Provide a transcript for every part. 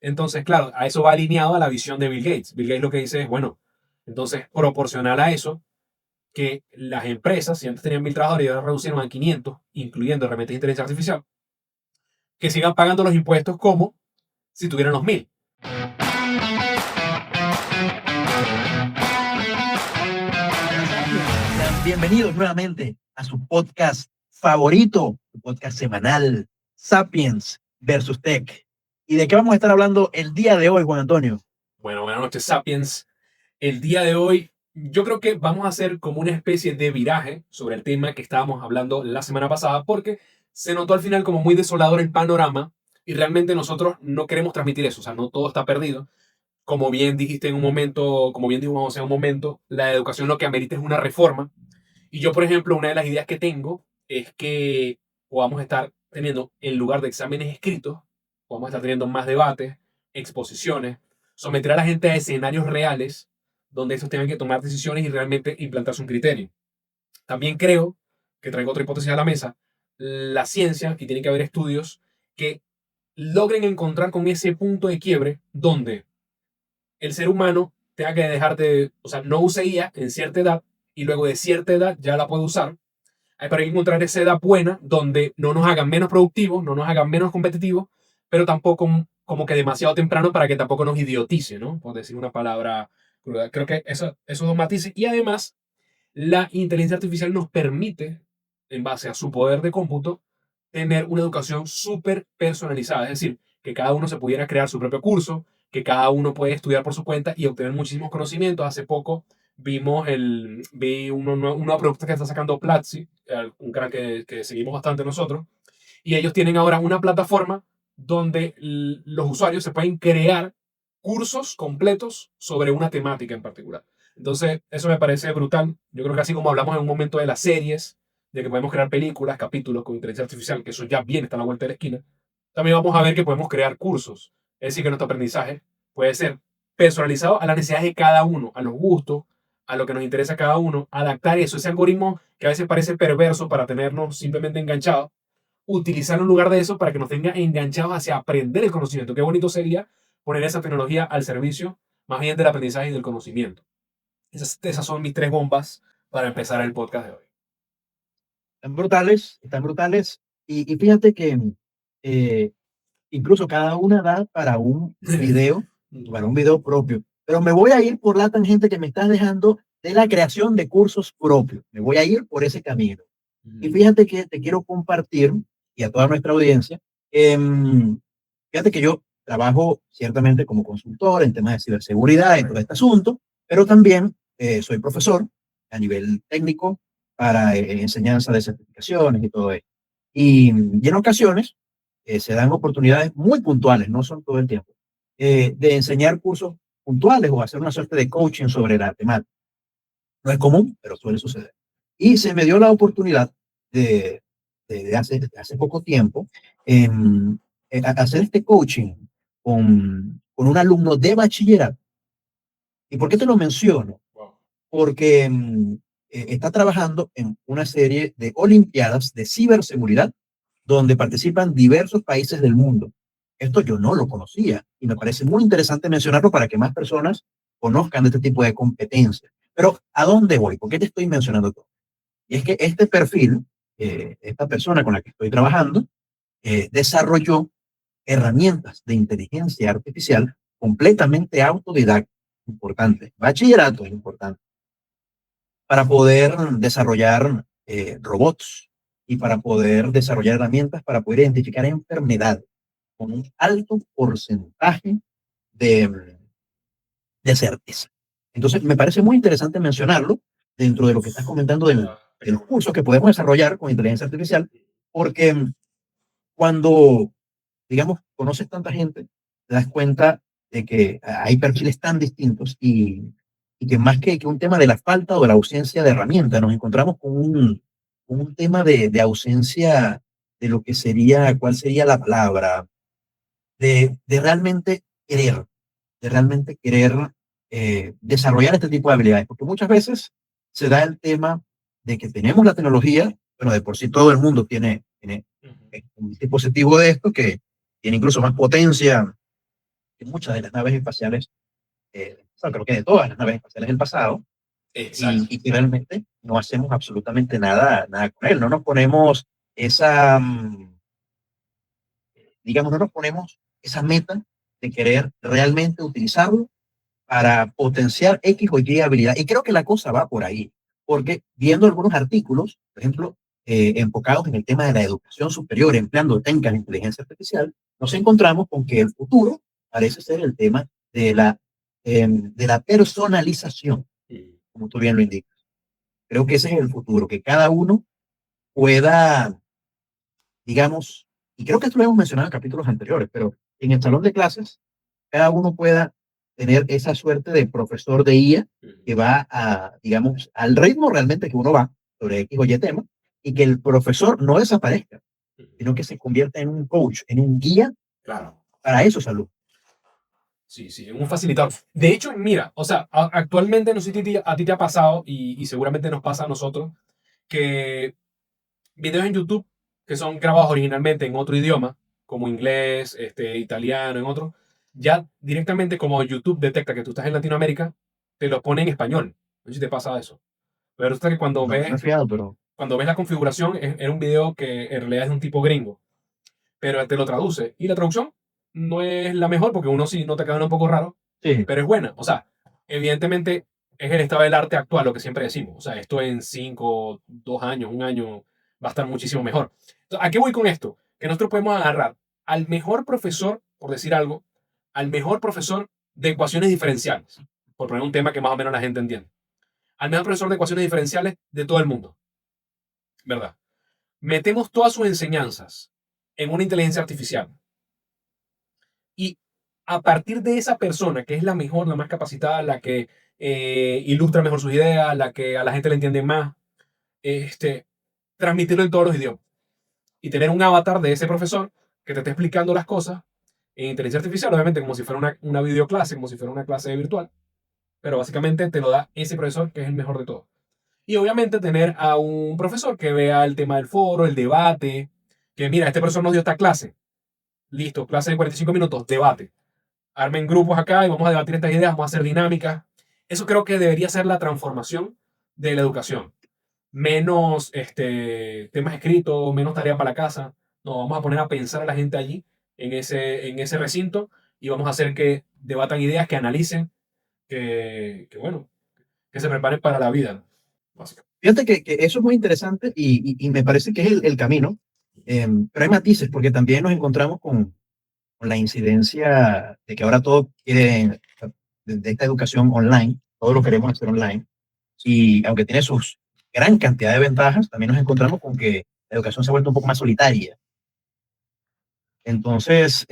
Entonces, claro, a eso va alineado a la visión de Bill Gates. Bill Gates lo que dice es, bueno, entonces, proporcional a eso, que las empresas, si antes tenían 1.000 trabajadores y ahora reducieron a 500, incluyendo herramientas de inteligencia artificial, que sigan pagando los impuestos como si tuvieran los 1.000. Sean bienvenidos nuevamente a su podcast favorito, su podcast semanal, Sapiens versus Tech. ¿Y de qué vamos a estar hablando el día de hoy, Juan Antonio? Bueno, buenas noches, Sapiens. El día de hoy, yo creo que vamos a hacer como una especie de viraje sobre el tema que estábamos hablando la semana pasada, porque se notó al final como muy desolador el panorama y realmente nosotros no queremos transmitir eso, o sea, no todo está perdido. Como bien dijiste en un momento, como bien dijo José en un momento, la educación lo que amerita es una reforma. Y yo, por ejemplo, una de las ideas que tengo es que podamos estar teniendo, en lugar de exámenes escritos, podamos estar teniendo más debates, exposiciones, someter a la gente a escenarios reales donde estos tengan que tomar decisiones y realmente implantarse un criterio. También creo que traigo otra hipótesis a la mesa, la ciencia, y tiene que haber estudios que logren encontrar con ese punto de quiebre donde el ser humano tenga que dejar de, o sea, no use IA en cierta edad y luego de cierta edad ya la puede usar. Hay para encontrar esa edad buena donde no nos hagan menos productivos, no nos hagan menos competitivos, pero tampoco como que demasiado temprano para que tampoco nos idiotice, ¿no? Por decir una palabra cruda. Creo que esos dos matices. Y además, la inteligencia artificial nos permite, en base a su poder de cómputo, tener una educación súper personalizada. Es decir, que cada uno se pudiera crear su propio curso, que cada uno puede estudiar por su cuenta y obtener muchísimos conocimientos. Hace poco vi una producto que está sacando Platzi, un canal que seguimos bastante nosotros, y ellos tienen ahora una plataforma donde los usuarios se pueden crear cursos completos sobre una temática en particular. Entonces, eso me parece brutal. Yo creo que así como hablamos en un momento de las series, de que podemos crear películas, capítulos con inteligencia artificial, que eso ya viene, está a la vuelta de la esquina, también vamos a ver que podemos crear cursos. Es decir, que nuestro aprendizaje puede ser personalizado a las necesidades de cada uno, a los gustos, a lo que nos interesa a cada uno, adaptar eso, ese algoritmo que a veces parece perverso para tenernos simplemente enganchados, utilizar en lugar de eso para que nos tenga enganchados hacia aprender el conocimiento. Qué bonito sería poner esa tecnología al servicio más bien del aprendizaje y del conocimiento. Esas son mis tres bombas para empezar el podcast de hoy. Están brutales. Y fíjate que eh, incluso cada una da para un video propio. Pero me voy a ir por la tangente que me estás dejando de la creación de cursos propios. Me voy a ir por ese camino. Y fíjate que te quiero compartir, y a toda nuestra audiencia, fíjate que yo trabajo ciertamente como consultor en temas de ciberseguridad y todo este asunto, pero también soy profesor a nivel técnico para enseñanza de certificaciones y todo eso. Y en ocasiones se dan oportunidades muy puntuales, no son todo el tiempo, de enseñar cursos puntuales o hacer una suerte de coaching sobre la temática. No es común, pero suele suceder. Y se me dio la oportunidad de, de hace poco tiempo hacer este coaching con un alumno de bachillerato. ¿Y por qué te lo menciono? Porque está trabajando en una serie de olimpiadas de ciberseguridad donde participan diversos países del mundo. Esto yo no lo conocía y me parece muy interesante mencionarlo para que más personas conozcan de este tipo de competencias. Pero ¿a dónde voy? ¿Por qué te estoy mencionando todo? Y es que este perfil, esta persona con la que estoy trabajando, desarrolló herramientas de inteligencia artificial completamente autodidacta, importante, bachillerato es importante, para poder desarrollar robots y para poder desarrollar herramientas para poder identificar enfermedades con un alto porcentaje de, de certeza. Entonces, me parece muy interesante mencionarlo dentro de lo que estás comentando de los cursos que podemos desarrollar con inteligencia artificial, porque cuando, digamos, conoces tanta gente, te das cuenta de que hay perfiles tan distintos y que más que un tema de la falta o de la ausencia de herramientas, nos encontramos con un tema de ausencia de lo que sería, ¿cuál sería la palabra? De realmente querer, de realmente querer desarrollar este tipo de habilidades, porque muchas veces se da el tema de que tenemos la tecnología, bueno, de por sí todo el mundo tiene un dispositivo de esto que tiene incluso más potencia de muchas de las naves espaciales, creo que de todas las naves espaciales del pasado, Exacto. y que realmente no hacemos absolutamente nada con él. No nos ponemos esa, digamos, no nos ponemos esa meta de querer realmente utilizarlo para potenciar X o Y habilidad. Y creo que la cosa va por ahí, porque viendo algunos artículos, por ejemplo, enfocados en el tema de la educación superior, empleando técnicas de inteligencia artificial, nos encontramos con que el futuro parece ser el tema de la personalización, como tú bien lo indicas. Creo que ese es el futuro, que cada uno pueda, digamos, y creo que esto lo hemos mencionado en capítulos anteriores, pero en el salón de clases, cada uno pueda tener esa suerte de profesor de IA que va a, digamos, al ritmo realmente que uno va sobre X o Y tema, y que el profesor no desaparezca, sino que se convierta en un coach, en un guía Claro. para esos alumnos. Sí, sí, un facilitador. De hecho, mira, o sea, actualmente no sé si a ti te ha pasado y seguramente nos pasa a nosotros que videos en YouTube que son grabados originalmente en otro idioma, como inglés, italiano, en otro, ya directamente como YouTube detecta que tú estás en Latinoamérica, te lo pone en español. No sé si te pasa eso. Pero resulta que No, no he fijado, pero cuando ves la configuración, era un video que en realidad es de un tipo gringo, pero él te lo traduce. Y la traducción no es la mejor porque uno sí no te queda un poco raro, sí, pero es buena. O sea, evidentemente es el estado del arte actual, lo que siempre decimos. O sea, esto en 5, 2 años, un año, va a estar muchísimo mejor. Entonces, ¿a qué voy con esto? Que nosotros podemos agarrar al mejor profesor, por decir algo, al mejor profesor de ecuaciones diferenciales, por poner un tema que más o menos la gente entiende. Al mejor profesor de ecuaciones diferenciales de todo el mundo, ¿verdad? Metemos todas sus enseñanzas en una inteligencia artificial y a partir de esa persona, que es la mejor, la más capacitada, la que ilustra mejor sus ideas, la que a la gente le entiende más, este, transmitirlo en todos los idiomas y tener un avatar de ese profesor que te esté explicando las cosas en inteligencia artificial, obviamente como si fuera una videoclase, como si fuera una clase virtual, pero básicamente te lo da ese profesor que es el mejor de todos. Y obviamente tener a un profesor que vea el tema del foro, el debate, que mira, este profesor nos dio esta clase, listo, clase de 45 minutos, debate. Armen grupos acá y vamos a debatir estas ideas, vamos a hacer dinámicas. Eso creo que debería ser la transformación de la educación. Menos temas escritos, menos tarea para la casa. No, vamos a poner a pensar a la gente allí, en ese recinto, y vamos a hacer que debatan ideas, que analicen, que bueno, que se preparen para la vida, básicamente. fíjate que eso es muy interesante y me parece que es el camino, pero hay matices porque también nos encontramos con la incidencia de que ahora todo quiere, de esta educación online, todo lo queremos hacer online, y aunque tiene sus gran cantidad de ventajas, también nos encontramos con que la educación se ha vuelto un poco más solitaria. Entonces,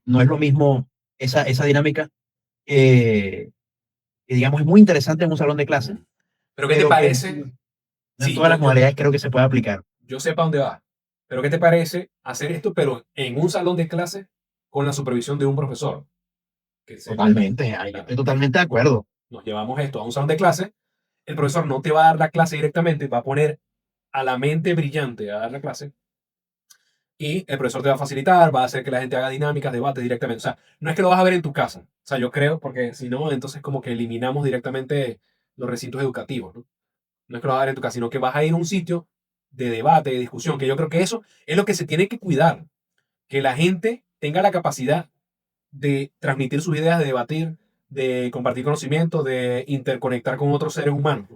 no es lo mismo esa dinámica que, que, digamos, es muy interesante en un salón de clase, Pero ¿qué te pero que parece? no en Sí, todas yo, las yo, modalidades creo que se puede aplicar. yo sé para dónde va. Pero ¿qué te parece hacer esto, pero en un salón de clase con la supervisión de un profesor? Que sería, Totalmente, ahí claro, estoy totalmente de acuerdo. nos llevamos esto a un salón de clase, el profesor no te va a dar la clase directamente, va a poner a la mente brillante a dar la clase y el profesor te va a facilitar, va a hacer que la gente haga dinámicas, debates directamente. O sea, no es que lo vas a ver en tu casa. O sea, yo creo, porque si no, entonces como que eliminamos directamente los recintos educativos, ¿no? No es que lo vas a ver en tu casa, sino que vas a ir a un sitio de debate, de discusión, que yo creo que eso es lo que se tiene que cuidar, que la gente tenga la capacidad de transmitir sus ideas, de debatir, de compartir conocimiento, de interconectar con otros seres humanos.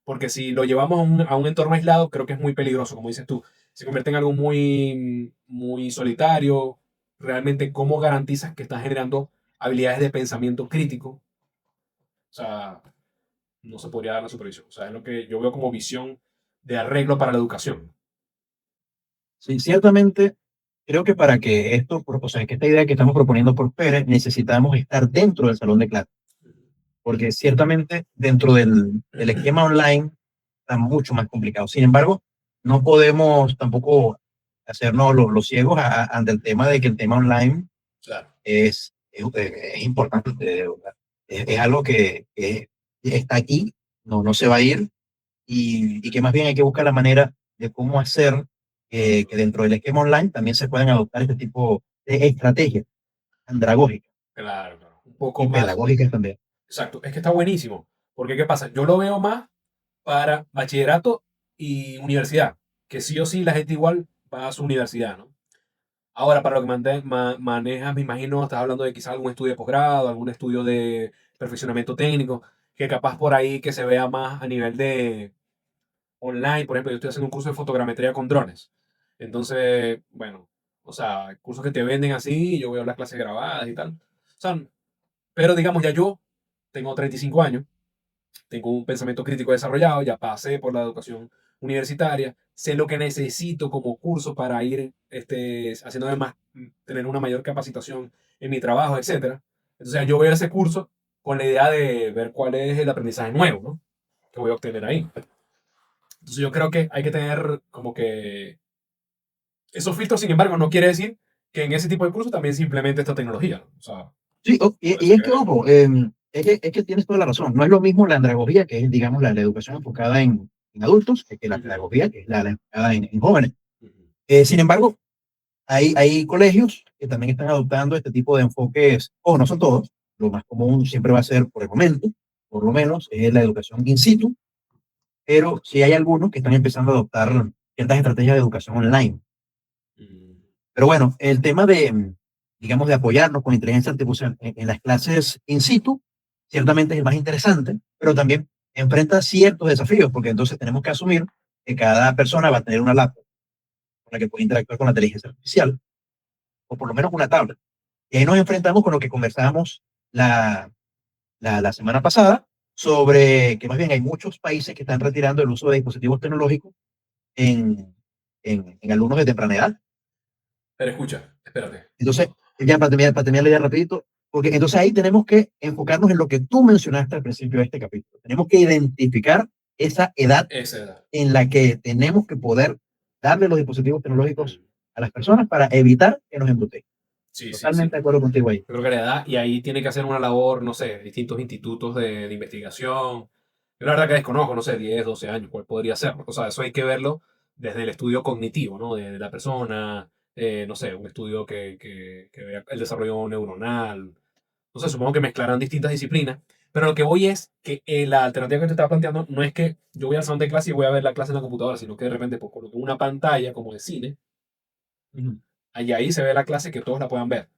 Porque si lo llevamos a un entorno aislado, creo que es muy peligroso, como dices tú. Se convierte en algo muy, muy solitario. Realmente, ¿cómo garantizas que estás generando habilidades de pensamiento crítico? O sea, no se podría dar la supervisión. O sea, es lo que yo veo como visión de arreglo para la educación. Sí, ciertamente, creo que para que esto, o sea, que esta idea que estamos proponiendo prospere, necesitamos estar dentro del salón de clase, porque ciertamente dentro del esquema online está mucho más complicado. Sin embargo, no podemos tampoco hacernos los ciegos ante el tema de que el tema online Claro. es importante, de verdad. Es algo que está aquí, no se va a ir, y que más bien hay que buscar la manera de cómo hacer que dentro del esquema online también se puedan adoptar este tipo de estrategias andragógicas. Claro, claro. Un poco y más. pedagógicas también. Exacto. Es que está buenísimo. Porque, ¿qué pasa? Yo lo veo más para bachillerato y universidad. Que sí o sí la gente igual va a su universidad, ¿no? Ahora, para lo que manejas, me imagino, estás hablando de quizás algún estudio de posgrado, algún estudio de perfeccionamiento técnico, que capaz por ahí que se vea más a nivel de online. Por ejemplo, yo estoy haciendo un curso de fotogrametría con drones. Entonces, bueno, o sea, cursos que te venden así, yo veo las clases grabadas y tal. O sea, pero digamos, ya yo tengo 35 años, tengo un pensamiento crítico desarrollado, ya pasé por la educación universitaria, sé lo que necesito como curso para ir haciendo más, tener una mayor capacitación en mi trabajo, etcétera. Entonces yo veo ese curso con la idea de ver cuál es el aprendizaje nuevo, ¿no? Que voy a obtener ahí. Entonces yo creo que hay que tener como que esos filtros, sin embargo, no quiere decir que en ese tipo de cursos también se implemente esta tecnología, ¿no? O sea, Sí, por y eso es que que, ojo, es que tienes toda la razón. No es lo mismo la andragogía, que es, digamos, la educación enfocada en adultos, que la ujú, pedagogía, que es la enfocada en jóvenes. ujú, Sin embargo, hay colegios que también están adoptando este tipo de enfoques, o no son todos, lo más común siempre va a ser, por el momento, por lo menos, es la educación in situ, pero sí hay algunos que están empezando a adoptar ciertas estrategias de educación online. ujú. Pero bueno, el tema de, digamos, de apoyarnos con inteligencia artificial en las clases in situ, ciertamente es el más interesante, pero también enfrenta ciertos desafíos, porque entonces tenemos que asumir que cada persona va a tener una laptop con la que puede interactuar con la inteligencia artificial, o por lo menos una tablet. Y ahí nos enfrentamos con lo que conversábamos la, la semana pasada, sobre que más bien hay muchos países que están retirando el uso de dispositivos tecnológicos en alumnos de temprana edad. Pero escucha, espérate. Entonces, ya para terminar la idea rapidito, porque entonces ahí tenemos que enfocarnos en lo que tú mencionaste al principio de este capítulo. Tenemos que identificar esa edad Esa edad. en la que tenemos que poder darle los dispositivos tecnológicos Mm. a las personas para evitar que nos embuten. Sí, sí, Totalmente sí. de acuerdo contigo ahí. Yo creo que la edad, y ahí tiene que hacer una labor, no sé, distintos institutos de investigación. Yo la verdad que desconozco, no sé, 10 12 años, cuál podría ser. O sea, eso hay que verlo desde el estudio cognitivo, ¿no? De la persona, no sé, un estudio que vea el desarrollo neuronal. No sé, supongo que mezclarán distintas disciplinas. Pero lo que voy es que la alternativa que te estaba planteando no es que yo voy al salón de clase y voy a ver la clase en la computadora, sino que de repente pues, coloco una pantalla como de cine, Ujú. y ahí se ve la clase que todos la puedan ver.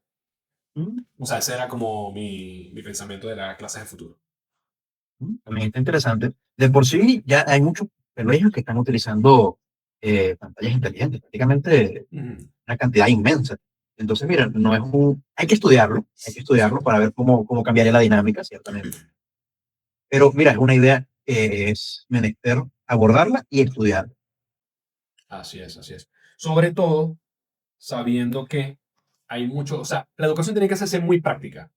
Ujú. O sea, ese era como mi pensamiento de las clases de futuro. También está interesante. De por sí, ya hay muchos colegios que están utilizando pantallas inteligentes, prácticamente Ujú. una cantidad inmensa. Entonces, mira, no es un, hay que estudiarlo Exacto. para ver cómo cambiaría la dinámica, ciertamente. Pero mira, es una idea que es menester abordarla y estudiarla. Así es, así es. Sobre todo sabiendo que hay mucho, o sea, la educación tiene que hacerse muy práctica,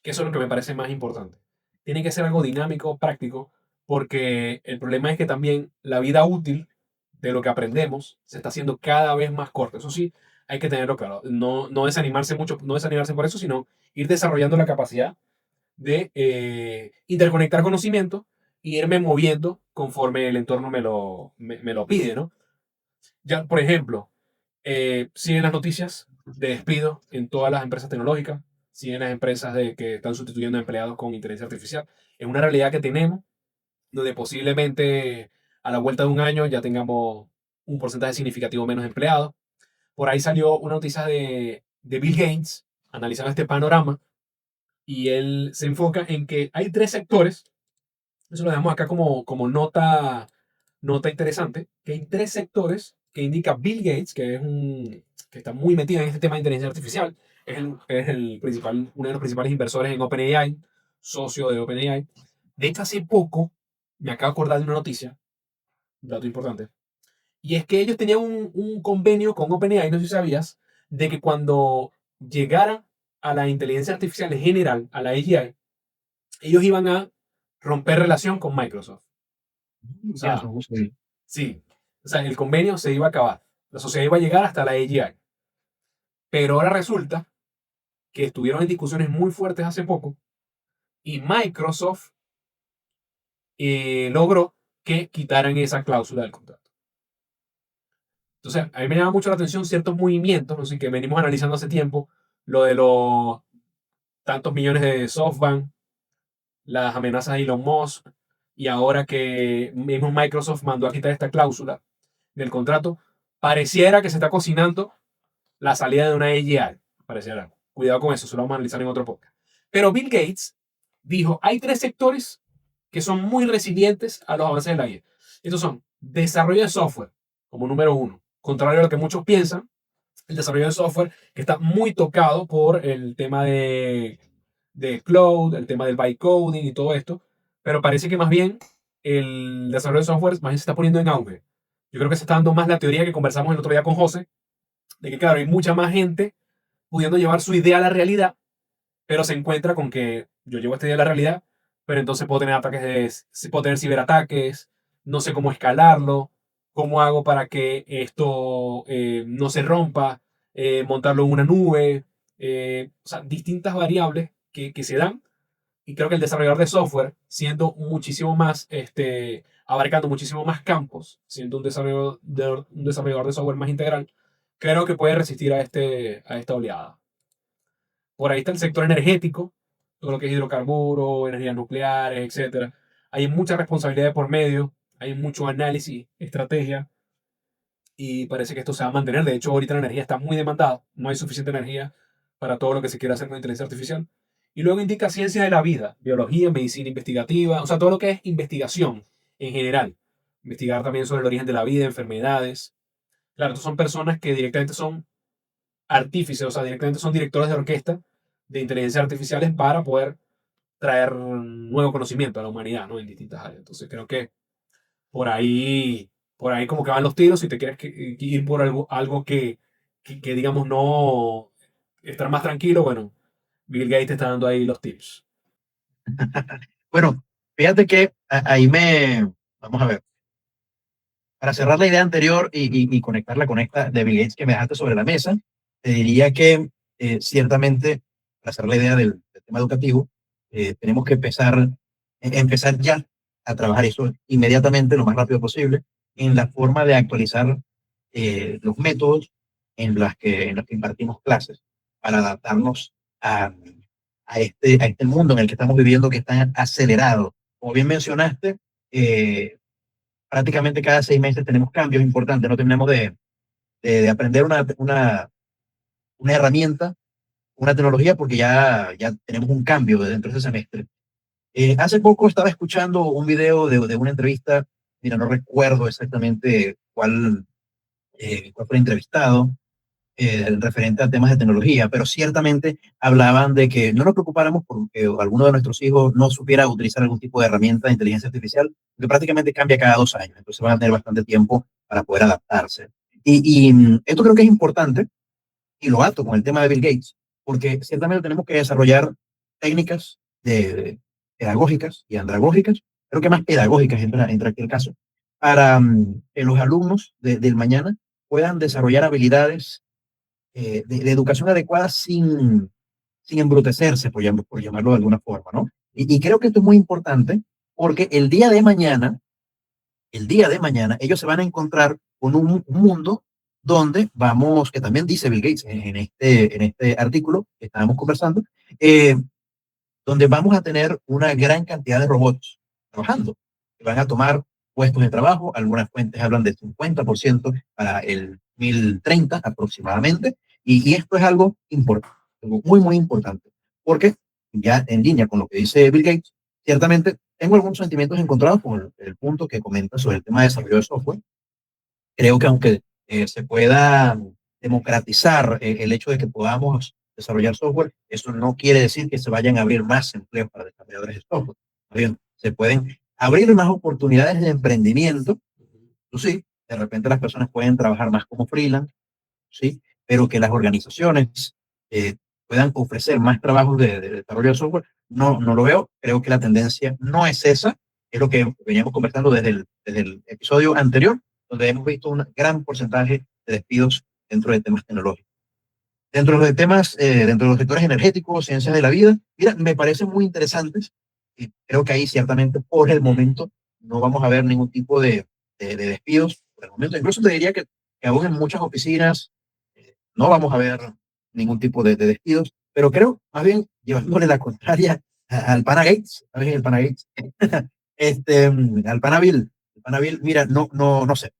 que eso es lo que me parece más importante. Tiene que ser algo dinámico, práctico, porque el problema es que también la vida útil de lo que aprendemos se está haciendo cada vez más corta. Eso sí, hay que tenerlo claro. No, no desanimarse mucho, no desanimarse por eso, sino ir desarrollando la capacidad de interconectar conocimiento y irme moviendo conforme el entorno me lo pide, ¿no? Ya, por ejemplo, siguen las noticias de despido en todas las empresas tecnológicas, siguen las empresas que están sustituyendo a empleados con inteligencia artificial. Es una realidad que tenemos, donde posiblemente a la vuelta de un año ya tengamos un porcentaje significativo menos de empleados. Por ahí salió una noticia de Bill Gates analizando este panorama y él se enfoca en que hay tres sectores, eso lo dejamos acá como nota interesante, que hay tres sectores que indica Bill Gates, que está muy metido en este tema de inteligencia artificial, es el principal, uno de los principales inversores en OpenAI, socio de OpenAI. De hecho, hace poco me acabo de acordar de una noticia, un dato importante, y es que ellos tenían un convenio con OpenAI, no sé si sabías, de que cuando llegara a la inteligencia artificial en general, a la AGI, ellos iban a romper relación con Microsoft. O Ya, sea, sí. sí, o sea, el convenio se iba a acabar. La sociedad iba a llegar hasta la AGI. Pero ahora resulta que estuvieron en discusiones muy fuertes hace poco y Microsoft logró que quitaran esa cláusula del contrato. Entonces, a mí me llama mucho la atención ciertos movimientos, no sé, que venimos analizando hace tiempo, lo de los tantos millones de SoftBank, las amenazas de Elon Musk, y ahora que mismo Microsoft mandó a quitar esta cláusula del contrato, pareciera que se está cocinando la salida de una AGI. Pareciera. Cuidado con eso, se lo vamos a analizar en otro podcast. Pero Bill Gates dijo, hay tres sectores que son muy resilientes a los avances de la IA. Estos son desarrollo de software, como número uno. Contrario a lo que muchos piensan, el desarrollo de software que está muy tocado por el tema de cloud, el tema del bytecoding y todo esto, pero parece que más bien el desarrollo de software más bien se está poniendo en auge. Yo creo que se está dando más la teoría que conversamos el otro día con José, de que claro, hay mucha más gente pudiendo llevar su idea a la realidad, pero se encuentra con que yo llevo esta idea a la realidad, pero entonces puedo tener puedo tener ciberataques, no sé cómo escalarlo, cómo hago para que esto no se rompa, montarlo en una nube, o sea, distintas variables que se dan. Y creo que el desarrollador de software, siendo muchísimo más, abarcando muchísimo más campos, siendo un desarrollador de software más integral, creo que puede resistir a esta oleada. Por ahí está el sector energético, todo lo que es hidrocarburos, energías nucleares, etcétera. Hay mucha responsabilidad por medio, hay mucho análisis, estrategia, y parece que esto se va a mantener. De hecho, ahorita la energía está muy demandada, no hay suficiente energía para todo lo que se quiere hacer con inteligencia artificial. Y luego indica ciencia de la vida, biología, medicina investigativa, o sea, todo lo que es investigación en general. Investigar también sobre el origen de la vida, enfermedades. Claro, estos son personas que directamente son artífices, o sea, directamente son directores de orquesta de inteligencia artificiales para poder traer nuevo conocimiento a la humanidad, ¿no? En distintas áreas. Entonces creo que por ahí, por ahí como que van los tiros. Si te quieres ir por algo que digamos no estar más tranquilo, bueno, Bill Gates te está dando ahí los tips. Bueno, fíjate que ahí vamos a ver, para cerrar la idea anterior y conectarla con esta de Bill Gates que me dejaste sobre la mesa, te diría que ciertamente, para cerrar la idea del tema educativo, tenemos que empezar ya a trabajar eso inmediatamente, lo más rápido posible, en la forma de actualizar los métodos en los que impartimos clases, para adaptarnos a este mundo en el que estamos viviendo que está acelerado. Como bien mencionaste, prácticamente cada 6 meses tenemos cambios importantes, no terminamos de aprender una herramienta, una tecnología, porque ya tenemos un cambio dentro de ese semestre. Hace poco estaba escuchando un video de una entrevista, mira, no recuerdo exactamente cuál fue el entrevistado, referente a temas de tecnología, pero ciertamente hablaban de que no nos preocupáramos porque alguno de nuestros hijos no supiera utilizar algún tipo de herramienta de inteligencia artificial, que prácticamente cambia cada 2 años, entonces van a tener bastante tiempo para poder adaptarse. Esto creo que es importante, y lo ato con el tema de Bill Gates, porque ciertamente tenemos que desarrollar técnicas pedagógicas y andragógicas, creo que más pedagógicas entra aquí el caso, para que los alumnos del mañana puedan desarrollar habilidades de educación adecuada sin embrutecerse, por llamarlo de alguna forma, ¿no? Y creo que esto es muy importante porque el día de mañana, ellos se van a encontrar con un mundo donde vamos, que también dice Bill Gates en este artículo que estábamos conversando, eh, donde vamos a tener una gran cantidad de robots trabajando, que van a tomar puestos de trabajo. Algunas fuentes hablan de 50% para el 2030 aproximadamente, y esto es algo importante, algo muy, muy importante, porque ya en línea con lo que dice Bill Gates, ciertamente tengo algunos sentimientos encontrados con el punto que comenta sobre el tema de desarrollo de software. Creo que aunque se pueda democratizar el hecho de que podamos desarrollar software, eso no quiere decir que se vayan a abrir más empleos para desarrolladores de software. Bien, se pueden abrir más oportunidades de emprendimiento, pues sí, de repente las personas pueden trabajar más como freelance, sí, pero que las organizaciones puedan ofrecer más trabajos de desarrollo de software, no lo veo. Creo que la tendencia no es esa, es lo que veníamos conversando desde el episodio anterior, donde hemos visto un gran porcentaje de despidos dentro de temas tecnológicos. Dentro de los sectores energéticos, ciencias de la vida, mira, me parecen muy interesantes, y creo que ahí ciertamente por el momento no vamos a ver ningún tipo de despidos. Por el momento, incluso te diría que aún en muchas oficinas no vamos a ver ningún tipo de despidos. pero creo, más bien, llevándole la contraria al pana Gates, ¿sabes? El pana Gates, al pana Bill. El pana Bill, mira, no sé,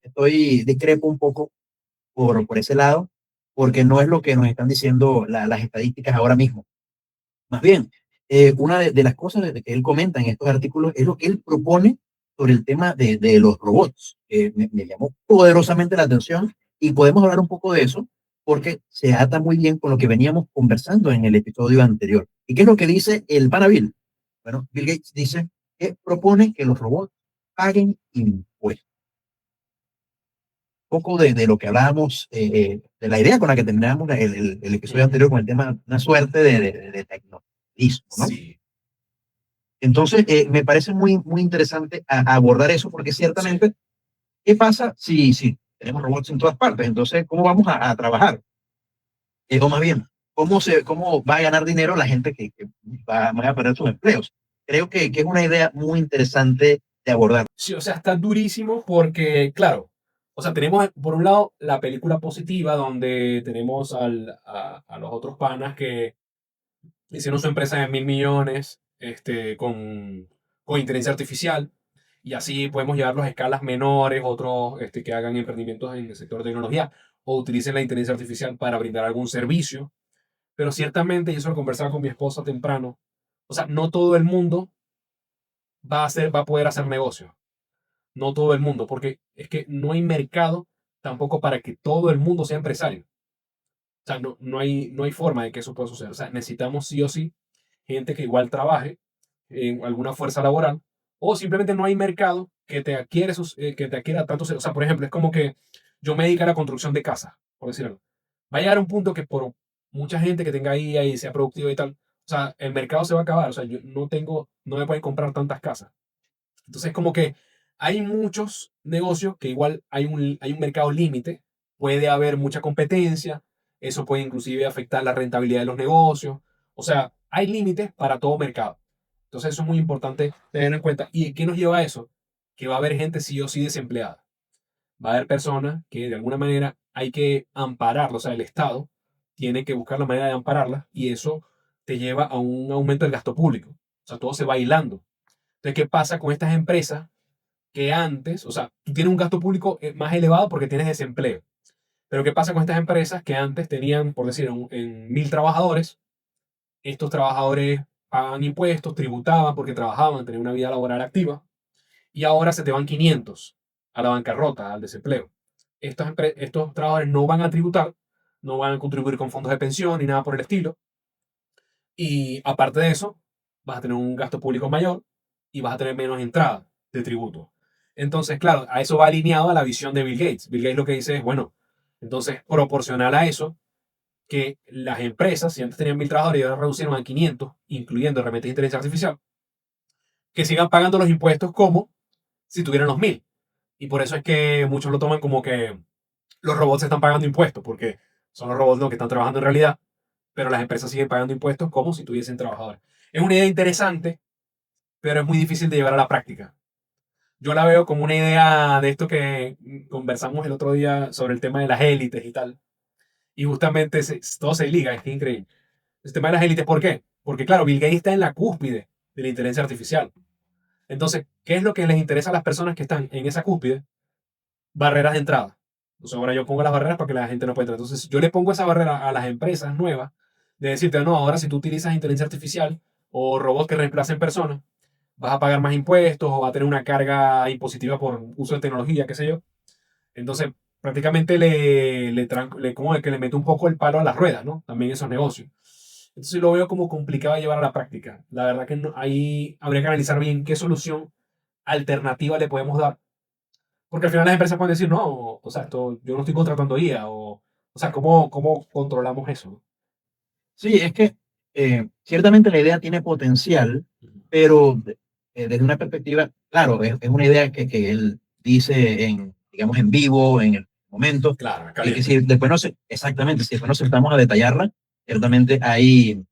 discrepo un poco por ese lado, porque no es lo que nos están diciendo las estadísticas ahora mismo. Más bien, una de las cosas que él comenta en estos artículos es lo que él propone sobre el tema de los robots. Me llamó poderosamente la atención y podemos hablar un poco de eso porque se ata muy bien con lo que veníamos conversando en el episodio anterior. ¿Y qué es lo que dice el pana Bill? Bueno, Bill Gates dice que propone que los robots paguen impuestos. Un poco de lo que hablábamos, de la idea con la que terminamos el episodio Ujú. anterior con el tema, una suerte de tecnoismo, ¿no? Sí, Entonces, me parece muy interesante abordar eso, porque sí. ciertamente, ¿qué pasa si tenemos robots en todas partes? Entonces, ¿cómo vamos a trabajar? O más bien, ¿cómo va a ganar dinero la gente que va a perder sus empleos? Creo que es una idea muy interesante de abordar. Sí, o sea, está durísimo porque, claro, o sea, tenemos por un lado la película positiva donde tenemos a los otros panas que hicieron su empresa de 1.000 millones con inteligencia artificial y así podemos llevarlos a escalas menores, otros que hagan emprendimientos en el sector de tecnología o utilicen la inteligencia artificial para brindar algún servicio. Pero ciertamente, y eso lo conversaba con mi esposa temprano, o sea, no todo el mundo va a poder hacer negocio. No todo el mundo, porque es que no hay mercado tampoco para que todo el mundo sea empresario. O sea, no hay forma de que eso pueda suceder. O sea, necesitamos sí o sí gente que igual trabaje en alguna fuerza laboral, o simplemente no hay mercado que te adquiera tanto. O sea, por ejemplo, es como que yo me dedico a la construcción de casas, por decirlo. Va a llegar un punto que por mucha gente que tenga ahí y sea productiva y tal, o sea, el mercado se va a acabar. O sea, yo no me pueden comprar tantas casas. Entonces, como que hay muchos negocios que igual hay un mercado límite, puede haber mucha competencia, eso puede inclusive afectar la rentabilidad de los negocios. O sea, hay límites para todo mercado. Entonces, eso es muy importante tener en cuenta. ¿Y qué nos lleva a eso? Que va a haber gente sí o sí desempleada. Va a haber personas que de alguna manera hay que ampararlas, o sea, el Estado tiene que buscar la manera de ampararlas y eso te lleva a un aumento del gasto público. O sea, todo se va hilando. Entonces, ¿qué pasa con estas empresas que antes, o sea, tú tienes un gasto público más elevado porque tienes desempleo? Pero ¿qué pasa con estas empresas que antes tenían, por decir, en 1.000 trabajadores? Estos trabajadores pagaban impuestos, tributaban porque trabajaban, tenían una vida laboral activa, y ahora se te van 500 a la bancarrota, al desempleo. Estos trabajadores no van a tributar, no van a contribuir con fondos de pensión ni nada por el estilo, y aparte de eso, vas a tener un gasto público mayor y vas a tener menos entrada de tributo. Entonces, claro, a eso va alineado a la visión de Bill Gates. Bill Gates lo que dice es, bueno, entonces, proporcional a eso, que las empresas, si antes tenían 1.000 trabajadores y ahora reducieron a 500, incluyendo herramientas de inteligencia artificial, que sigan pagando los impuestos como si tuvieran los 1.000. Y por eso es que muchos lo toman como que los robots están pagando impuestos, porque son los robots los que están trabajando en realidad, pero las empresas siguen pagando impuestos como si tuviesen trabajadores. Es una idea interesante, pero es muy difícil de llevar a la práctica. Yo la veo como una idea de esto que conversamos el otro día sobre el tema de las élites y tal. Y justamente todo se liga, es que increíble. El tema de las élites, ¿por qué? Porque claro, Bill Gates está en la cúspide de la inteligencia artificial. Entonces, ¿qué es lo que les interesa a las personas que están en esa cúspide? Barreras de entrada. Entonces ahora yo pongo las barreras para que la gente no pueda entrar. Entonces yo le pongo esa barrera a las empresas nuevas de decirte, no, ahora si tú utilizas inteligencia artificial o robots que reemplacen personas, vas a pagar más impuestos o va a tener una carga impositiva por uso de tecnología, qué sé yo. Entonces prácticamente como de que le mete un poco el palo a las ruedas, ¿no? También esos negocios. Entonces lo veo como complicado de llevar a la práctica. La verdad que ahí habría que analizar bien qué solución alternativa le podemos dar, porque al final las empresas pueden decir, no, o sea, yo no estoy contratando IA, o sea, ¿cómo controlamos eso? Sí, es que ciertamente la idea tiene potencial, pero desde una perspectiva, claro, es una idea que él dice digamos, en vivo, en el momento, Claro, y que caliente. si después no se, exactamente, si después nos sentamos a detallarla, ciertamente hay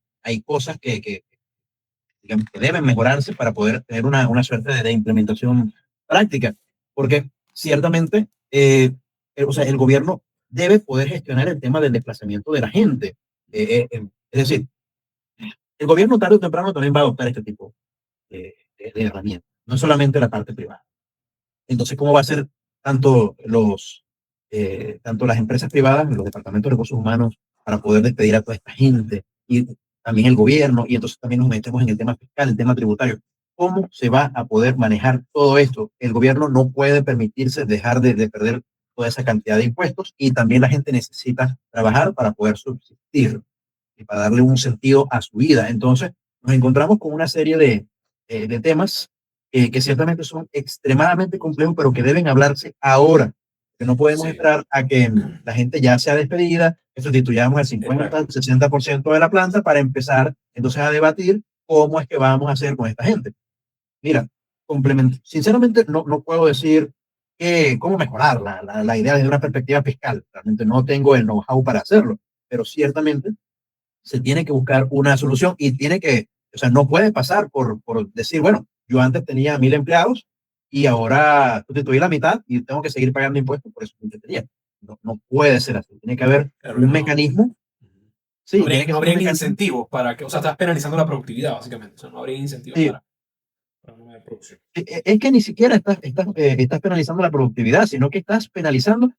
cosas digamos, que deben mejorarse para poder tener una suerte de implementación práctica, porque ciertamente, o sea, el gobierno debe poder gestionar el tema del desplazamiento de la gente. Es decir, el gobierno tarde o temprano también va a adoptar este tipo de herramientas, no solamente la parte privada. Entonces, ¿cómo va a ser tanto tanto las empresas privadas, los departamentos de recursos humanos, para poder despedir a toda esta gente, y también el gobierno, y entonces también nos metemos en el tema fiscal, el tema tributario? ¿Cómo se va a poder manejar todo esto? El gobierno no puede permitirse dejar de perder toda esa cantidad de impuestos, y también la gente necesita trabajar para poder subsistir y para darle un sentido a su vida. Entonces, nos encontramos con una serie de temas que ciertamente son extremadamente complejos, pero que deben hablarse ahora, que no podemos Sí, esperar a que la gente ya sea despedida, que sustituyamos el exacto. 50, 60% de la planta para empezar entonces a debatir cómo es que vamos a hacer con esta gente. Mira, sinceramente no puedo decir cómo mejorar la idea desde una perspectiva fiscal. Realmente no tengo el know-how para hacerlo, pero ciertamente se tiene que buscar una solución y o sea, no puede pasar por decir, bueno, yo antes tenía 1,000 empleados y ahora sustituí la mitad y tengo que seguir pagando impuestos por eso que tenía. No puede ser así. Tiene que haber Claro que un no. mecanismo. No Sí, habría, tiene que no ser un habrían mecanismo. incentivos para que, o sea, estás penalizando la productividad, básicamente. O sea, no habría incentivos Sí, para una de producción. es que ni siquiera estás penalizando la productividad, sino que estás penalizando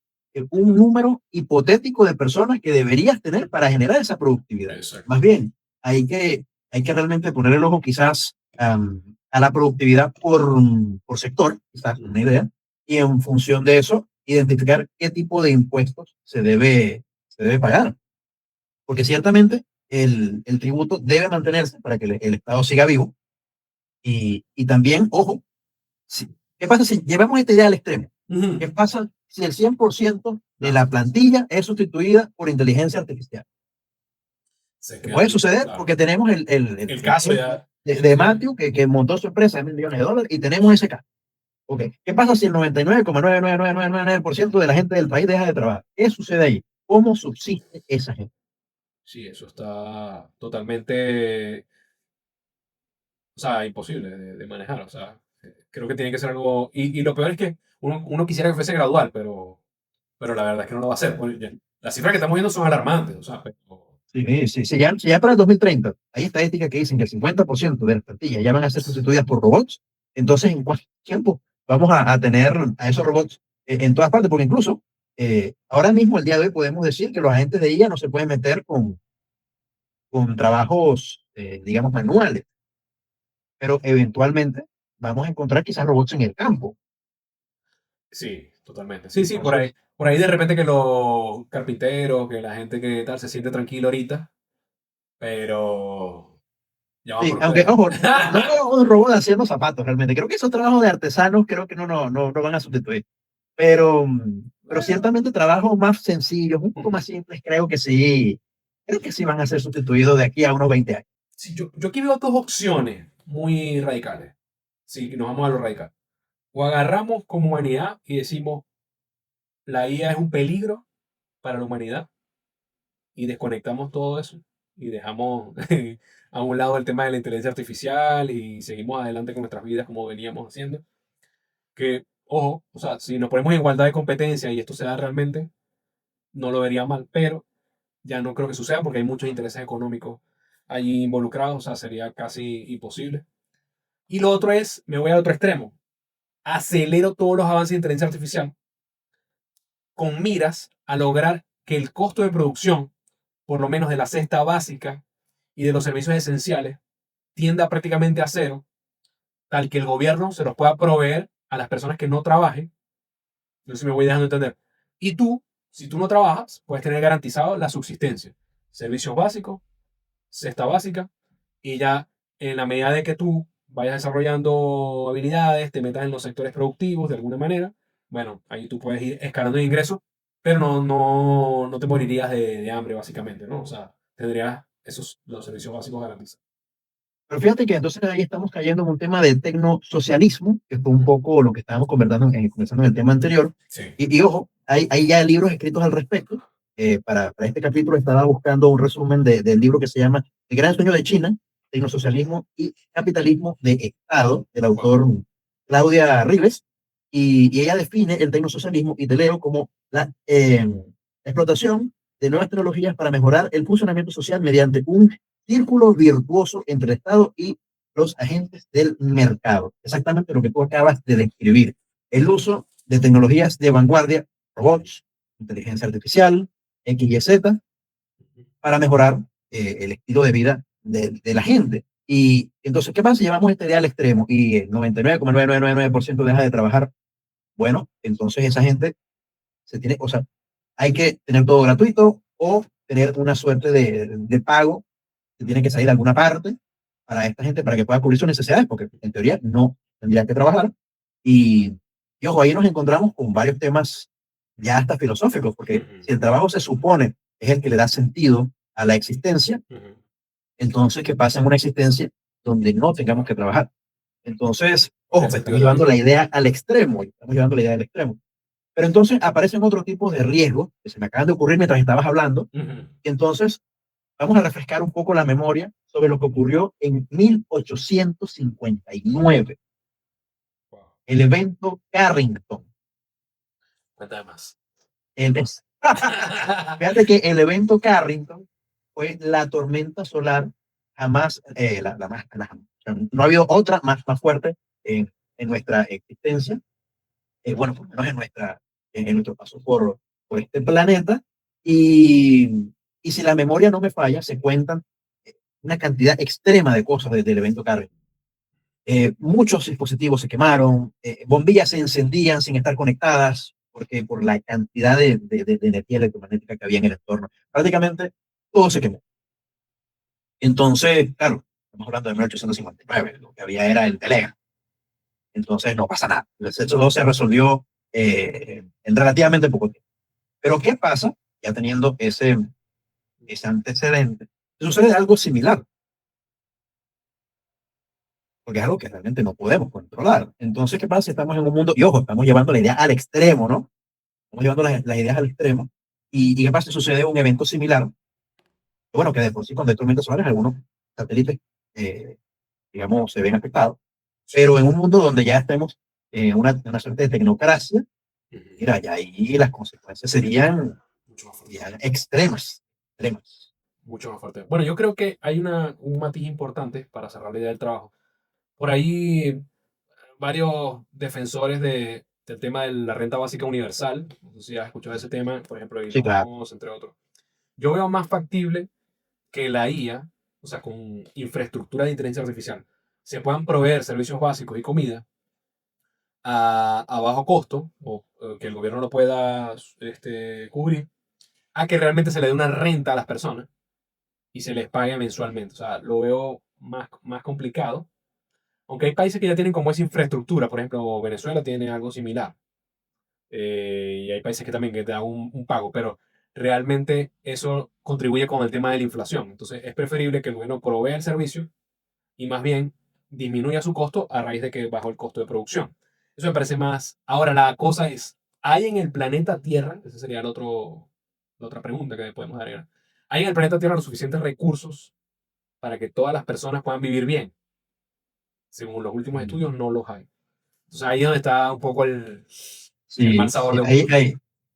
un número hipotético de personas que deberías tener para generar esa productividad. Más Exacto. bien, hay que realmente poner el ojo quizás a la productividad por sector, quizás una idea, y en función de eso, identificar qué tipo de impuestos se debe pagar. Porque ciertamente el tributo debe mantenerse para que el Estado siga vivo. Y también, ojo, sí. ¿Qué pasa si llevamos esta idea al extremo? Ujú. ¿Qué pasa si el 100% de No, la plantilla es sustituida por inteligencia artificial? se ¿Qué queda puede tipo, suceder? claro. Porque tenemos El el caso ejemplo ya. de Sí. Matthew, que montó su empresa de $1,000,000 y tenemos ese caso. Okay. ¿Qué pasa si el 99,99999% de la gente del país deja de trabajar? ¿Qué sucede ahí? ¿Cómo subsiste esa gente? Sí, eso está totalmente, o sea, imposible de manejar. O sea, creo que tiene que ser algo. Y lo peor es que uno quisiera que fuese gradual, pero la verdad es que no lo va a hacer. Bueno, las cifras que estamos viendo son alarmantes. O sea, Si ya para el 2030 hay estadísticas que dicen que el 50% de las plantillas ya van a ser sustituidas por robots, entonces ¿en cuánto tiempo vamos a tener a esos robots en todas partes? Porque incluso ahora mismo, el día de hoy, podemos decir que los agentes de IA no se pueden meter con trabajos, digamos, manuales, pero eventualmente vamos a encontrar quizás robots en el campo. sí, totalmente. Sí, sí, Entonces, por ahí de repente que los carpinteros, que la gente que tal se siente tranquilo ahorita, pero ya va sí, por aunque, ustedes. ojo, no veo un robot haciendo zapatos realmente. Creo que esos trabajos de artesanos creo que no van a sustituir. Pero Bueno, ciertamente trabajos más sencillos, un poco más simples, creo que sí van a ser sustituidos de aquí a unos 20 años. sí, yo aquí veo dos opciones muy radicales. Sí, nos vamos a lo radical. O agarramos como humanidad y decimos, la IA es un peligro para la humanidad y desconectamos todo eso y dejamos a un lado el tema de la inteligencia artificial y seguimos adelante con nuestras vidas como veníamos haciendo. Que, ojo, o sea, si nos ponemos en igualdad de competencia y esto se da realmente, no lo vería mal, pero ya no creo que suceda porque hay muchos intereses económicos allí involucrados, o sea, sería casi imposible. Y lo otro es, me voy al otro extremo, acelero todos los avances de inteligencia artificial con miras a lograr que el costo de producción, por lo menos de la cesta básica y de los servicios esenciales, tienda prácticamente a cero, tal que el gobierno se los pueda proveer a las personas que no trabajen. No sé si me voy dejando entender. Y tú, si tú no trabajas, puedes tener garantizado la subsistencia. Servicios básicos, cesta básica, y ya en la medida de que tú vayas desarrollando habilidades, te metas en los sectores productivos de alguna manera, bueno, ahí tú puedes ir escalando de ingresos, pero no te morirías de hambre, básicamente, ¿no? O sea, tendrías los servicios básicos garantizados. Pero fíjate que entonces ahí estamos cayendo en un tema de tecnosocialismo, que fue un poco lo que estábamos conversando en el tema anterior. Sí. Y ojo, hay ya libros escritos al respecto. Para este capítulo estaba buscando un resumen del libro que se llama El gran sueño de China, Tecnosocialismo y Capitalismo de Estado, del Wow. autor Claudia Rives. Y ella define el tecnosocialismo, y te leo, como la explotación de nuevas tecnologías para mejorar el funcionamiento social mediante un círculo virtuoso entre el Estado y los agentes del mercado. Exactamente lo que tú acabas de describir. El uso de tecnologías de vanguardia, robots, inteligencia artificial, X y Z, para mejorar el estilo de vida de la gente. Y entonces, ¿qué pasa si llevamos esta idea al extremo y el 99,9999% deja de trabajar? Bueno, entonces esa gente se tiene, o sea, hay que tener todo gratuito o tener una suerte de pago que tiene que salir de alguna parte para esta gente para que pueda cubrir sus necesidades, porque en teoría no tendrían que trabajar. Y, y ojo, ahí nos encontramos con varios temas ya hasta filosóficos, porque si el trabajo se supone es el que le da sentido a la existencia, entonces, ¿qué pasa en una existencia donde no tengamos que trabajar? Entonces, ojo, El sentido estamos de la llevando vida. la idea al extremo, estamos llevando la idea al extremo. Pero entonces aparecen otro tipo de riesgos que se me acaban de ocurrir mientras estabas hablando, y entonces vamos a refrescar un poco la memoria sobre lo que ocurrió en 1859, Wow. el evento Carrington. Cuéntame más. El, fíjate que el evento Carrington fue la tormenta solar jamás, no ha habido otra más fuerte en nuestra existencia, bueno, por lo menos en nuestro paso por este planeta. Y si la memoria no me falla, se cuentan una cantidad extrema de cosas del evento Carrington. Muchos dispositivos se quemaron, bombillas se encendían sin estar conectadas, porque por la cantidad de energía electromagnética que había en el entorno. Prácticamente todo se quemó. Entonces, claro, estamos hablando de 1859, lo que había era el telégrafo. Entonces no pasa nada. Eso todo se resolvió en relativamente poco tiempo. Pero ¿qué pasa? Ya teniendo ese antecedente, sucede algo similar, porque es algo que realmente no podemos controlar. Entonces, ¿qué pasa si estamos en un mundo, y ojo, estamos llevando la idea al extremo, ¿no? Estamos llevando las ideas al extremo, y qué pasa si sucede un evento similar, bueno, que de por sí con tormentas solares algunos satélites, eh, digamos, se ven afectados, pero en un mundo donde ya estemos en una suerte de tecnocracia, mira, ya ahí las consecuencias serían Mucho más fuerte. ya extremas, extremas. Mucho más fuerte. Bueno, yo creo que hay un matiz importante para cerrar la idea del trabajo. Por ahí, varios defensores del tema de la renta básica universal, no sé si has escuchado ese tema, por ejemplo, Sí, Elon claro. Musk, entre otros. Yo veo más factible que la IA, o sea, con infraestructura de inteligencia artificial, se puedan proveer servicios básicos y comida a bajo costo, o que el gobierno lo pueda cubrir, a que realmente se le dé una renta a las personas y se les pague mensualmente. O sea, lo veo más complicado. Aunque hay países que ya tienen como esa infraestructura, por ejemplo, Venezuela tiene algo similar. Y hay países que también que te dan un pago, pero realmente eso contribuye con el tema de la inflación. Entonces es preferible que el gobierno provea el servicio y más bien disminuya su costo a raíz de que bajó el costo de producción. Eso me parece más. Ahora, la cosa es, ¿hay en el planeta Tierra, esa sería la otra pregunta que podemos agregar, ¿hay en el planeta Tierra los suficientes recursos para que todas las personas puedan vivir bien? Según los últimos estudios, no los hay. Entonces ahí es donde está un poco el mal Sí, sabor sí, de boca.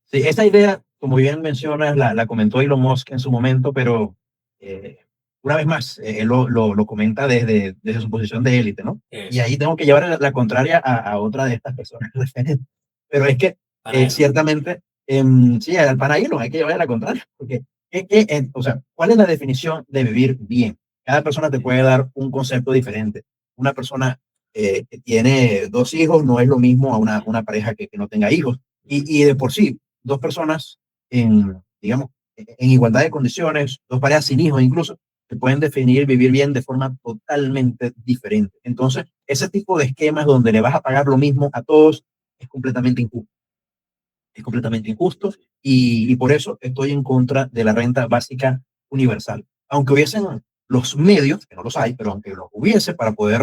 sí, esa idea, como bien mencionas, la comentó Elon Musk en su momento, pero eh, una vez más, él lo comenta desde su posición de élite, ¿no? Y Eso. ahí tengo que llevar la contraria a otra de estas personas referentes. Pero es que Para Elon. ciertamente, sí, al pana Elon hay que llevar la contraria, porque o sea, ¿cuál es la definición de vivir bien? Cada persona te puede dar un concepto diferente. Una persona que tiene dos hijos no es lo mismo a una pareja que no tenga hijos. Y de por sí, dos personas digamos, en igualdad de condiciones, dos parejas sin hijos incluso, se pueden definir vivir bien de forma totalmente diferente. Entonces, ese tipo de esquemas donde le vas a pagar lo mismo a todos es completamente injusto. Es completamente injusto y por eso estoy en contra de la renta básica universal. Aunque hubiesen los medios, que no los hay, pero aunque los hubiese para poder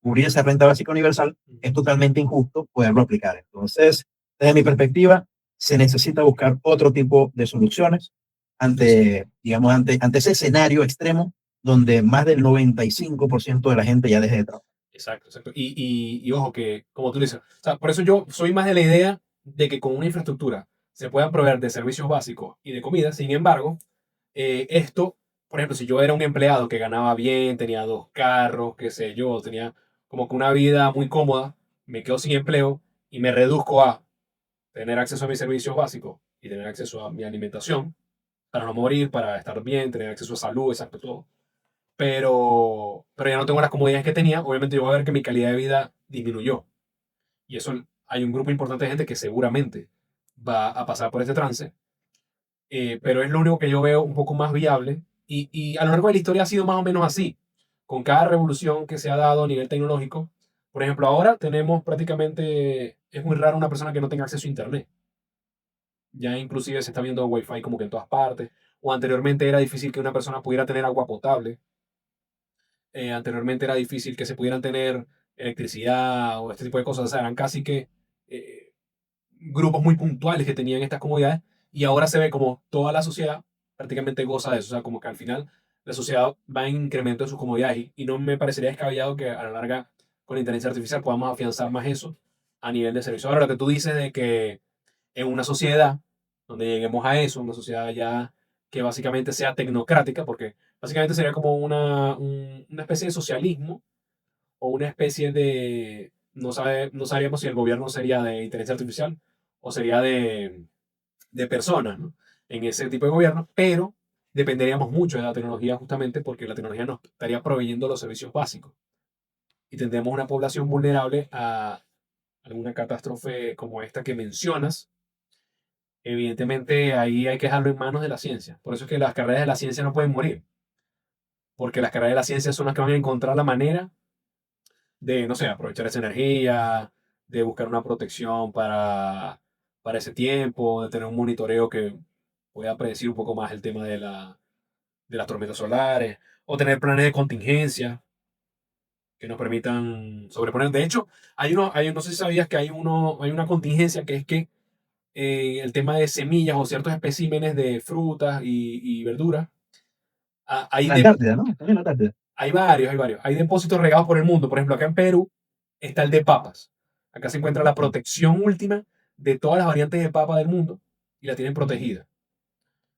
cubrir esa renta básica universal, es totalmente injusto poderlo aplicar. Entonces, desde mi perspectiva, se necesita buscar otro tipo de soluciones ante, digamos, ante ese escenario extremo donde más del 95% de la gente ya deje de trabajar. Exacto, exacto. Y ojo que, como tú dices, o sea, por eso yo soy más de la idea de que con una infraestructura se puedan proveer de servicios básicos y de comida. Sin embargo, esto por ejemplo, si yo era un empleado que ganaba bien, tenía 2 carros, qué sé yo, tenía como que una vida muy cómoda, me quedo sin empleo y me reduzco a tener acceso a mis servicios básicos y tener acceso a mi alimentación para no morir, para estar bien, tener acceso a salud, exacto, todo. Pero ya no tengo las comodidades que tenía, obviamente yo voy a ver que mi calidad de vida disminuyó. Y eso hay un grupo importante de gente que seguramente va a pasar por este trance, pero es lo único que yo veo un poco más viable. Y a lo largo de la historia ha sido más o menos así, con cada revolución que se ha dado a nivel tecnológico. Por ejemplo, ahora tenemos prácticamente, es muy raro una persona que no tenga acceso a Internet. Ya inclusive se está viendo Wi-Fi como que en todas partes. O anteriormente era difícil que una persona pudiera tener agua potable. Anteriormente era difícil que se pudieran tener electricidad o este tipo de cosas. O sea, eran casi que eh, grupos muy puntuales que tenían estas comodidades y ahora se ve como toda la sociedad prácticamente goza de eso. O sea, como que al final la sociedad va en incremento de sus comodidades y no me parecería descabellado que a la larga con la inteligencia artificial podamos afianzar más eso a nivel de servicio. Ahora, lo que tú dices de que en una sociedad donde lleguemos a eso, una sociedad ya que básicamente sea tecnocrática, porque básicamente sería como una especie de socialismo o una especie de, no sabríamos si el gobierno sería de inteligencia artificial o sería de personas, ¿no? En ese tipo de gobierno, pero dependeríamos mucho de la tecnología justamente porque la tecnología nos estaría proveyendo los servicios básicos y tendríamos una población vulnerable a alguna catástrofe como esta que mencionas. Evidentemente ahí hay que dejarlo en manos de la ciencia. Por eso es que las carreras de la ciencia no pueden morir, porque las carreras de la ciencia son las que van a encontrar la manera de, no sé, aprovechar esa energía, de buscar una protección para ese tiempo, de tener un monitoreo que pueda predecir un poco más el tema de las tormentas solares, o tener planes de contingencia que nos permitan sobreponer. De hecho, no sé si sabías que hay una contingencia que es que el tema de semillas o ciertos especímenes de frutas y verduras, En la Antártida, ¿no? También en la Antártida. hay varios, hay varios. Hay depósitos regados por el mundo. Por ejemplo, acá en Perú está el de papas. Acá se encuentra la protección última de todas las variantes de papa del mundo y la tienen protegida.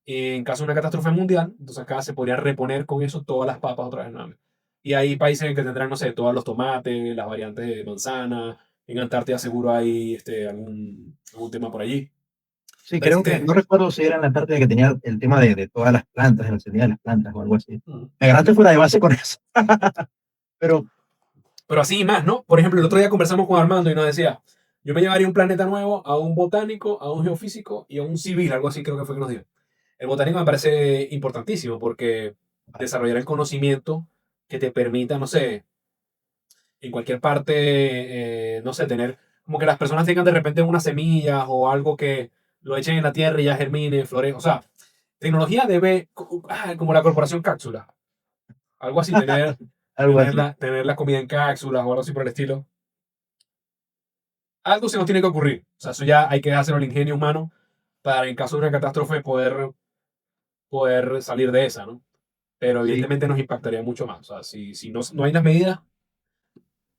En caso de una catástrofe mundial, entonces acá se podría reponer con eso todas las papas otra vez nuevamente. Y hay países en que tendrán, no sé, todos los tomates, las variantes de manzana. En Antártida seguro hay algún tema por allí. Sí, creo que, Existe. no recuerdo si era en la Antártida que tenía el tema de todas las plantas, de la semilla de las plantas o algo así. Mm. Me agarraste fuera de base con eso. Pero, Pero así y más, ¿no? Por ejemplo, el otro día conversamos con Armando y nos decía, yo me llevaría un planeta nuevo a un botánico, a un geofísico y a un civil, algo así creo que fue que nos dijo. El botánico me parece importantísimo porque desarrollar el conocimiento que te permita, no sé, en cualquier parte, no sé, tener como que las personas tengan de repente unas semillas o algo que lo echen en la tierra y ya germine, florezca. O sea, tecnología debe, como la corporación cápsula, algo así, algo así. tener la comida en cápsulas o algo así por el estilo. Algo se nos tiene que ocurrir. O sea, eso ya hay que hacerlo al ingenio humano para en caso de una catástrofe poder salir de esa, ¿no? Pero Sí, evidentemente nos impactaría mucho más. O sea, si no hay las medidas,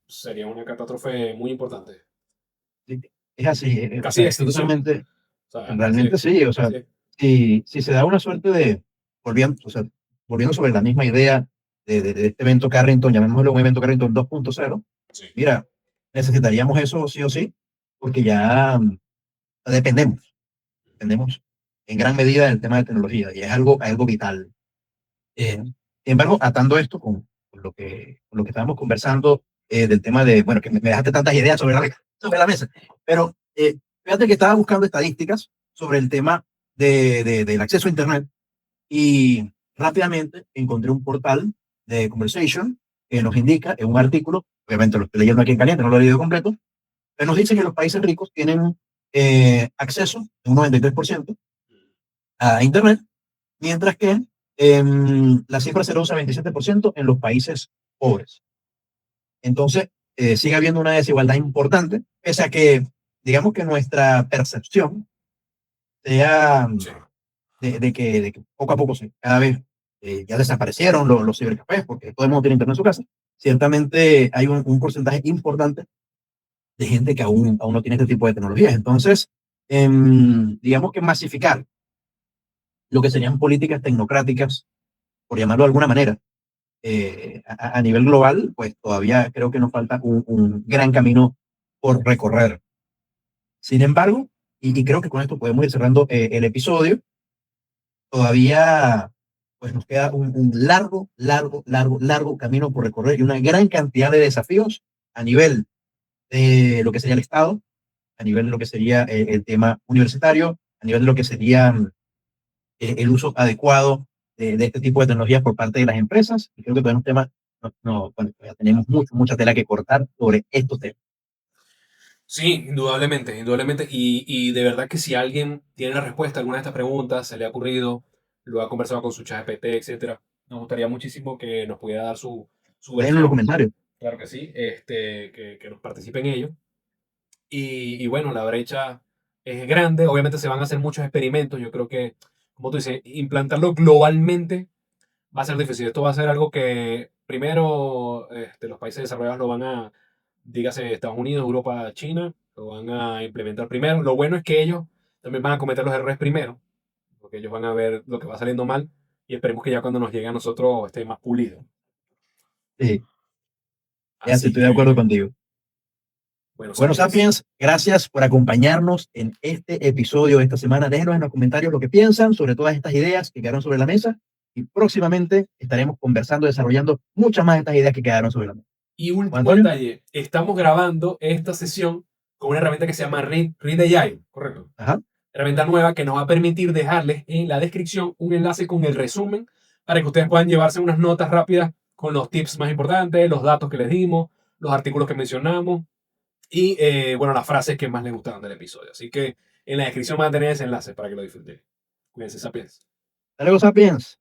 sería una catástrofe muy importante. sí, es así. O Casi sea, de es que extinción. totalmente, O sea, casi realmente sí. O sea, casi. si se da una suerte de, volviendo, o sea, volviendo sobre la misma idea de este evento Carrington, llamémoslo un evento Carrington 2.0, Sí. mira, necesitaríamos eso sí o sí, porque ya dependemos en gran medida del tema de tecnología y es algo vital. Sin embargo, atando esto con lo que estábamos conversando del tema de, bueno, que me dejaste tantas ideas sobre la mesa, pero fíjate que estaba buscando estadísticas sobre el tema del acceso a Internet y rápidamente encontré un portal de Conversation que nos indica en un artículo, obviamente lo estoy leyendo aquí en caliente, no lo he leído completo, pero nos dice que los países ricos tienen acceso, un 93%, a Internet, mientras que la cifra se reduce a 27% en los países pobres. Entonces, sigue habiendo una desigualdad importante, pese a que, digamos que nuestra percepción sea Sí. de que poco a poco cada vez ya desaparecieron los cibercafés, porque todo el mundo tiene internet en su casa. Ciertamente hay un porcentaje importante de gente que aún no tiene este tipo de tecnologías. Entonces, digamos que masificar lo que serían políticas tecnocráticas por llamarlo de alguna manera. A nivel global, pues todavía creo que nos falta un gran camino por recorrer. Sin embargo, y creo que con esto podemos ir cerrando el episodio, todavía pues nos queda un largo, largo, largo, largo camino por recorrer y una gran cantidad de desafíos a nivel de lo que sería el Estado, a nivel de lo que sería el tema universitario, a nivel de lo que sería el uso adecuado de este tipo de tecnologías por parte de las empresas. Y creo que todavía es un tema, bueno, todavía tenemos mucha tela que cortar sobre estos temas. Sí, indudablemente, indudablemente. Y de verdad que si alguien tiene la respuesta a alguna de estas preguntas, se le ha ocurrido, lo ha conversado con su chat GPT, etcétera, nos gustaría muchísimo que nos pudiera dar su Déjenlo en los versión. comentarios. Claro que sí, que nos participe en ello. Y bueno, la brecha es grande, obviamente se van a hacer muchos experimentos. Yo creo que, como tú dices, implantarlo globalmente va a ser difícil. Esto va a ser algo que primero los países desarrollados lo van a, dígase Estados Unidos, Europa, China, lo van a implementar primero. Lo bueno es que ellos también van a cometer los errores primero, porque ellos van a ver lo que va saliendo mal y esperemos que ya cuando nos llegue a nosotros esté más pulido. Sí, ya Así estoy de acuerdo que, contigo. bueno, Bueno, Sapiens. Sapiens, gracias por acompañarnos en este episodio de esta semana. Déjenos en los comentarios lo que piensan sobre todas estas ideas que quedaron sobre la mesa y próximamente estaremos conversando, desarrollando muchas más de estas ideas que quedaron sobre la mesa. Y Juan último Antonio, detalle, estamos grabando esta sesión con una herramienta que se llama Read AI, ¿correcto? ajá, Herramienta nueva que nos va a permitir dejarles en la descripción un enlace con el resumen para que ustedes puedan llevarse unas notas rápidas con los tips más importantes, los datos que les dimos, los artículos que mencionamos y, bueno, las frases que más les gustaron del episodio. Así que en la descripción van a tener ese enlace para que lo disfruten. Cuídense, sapiens. hasta luego, Sapiens.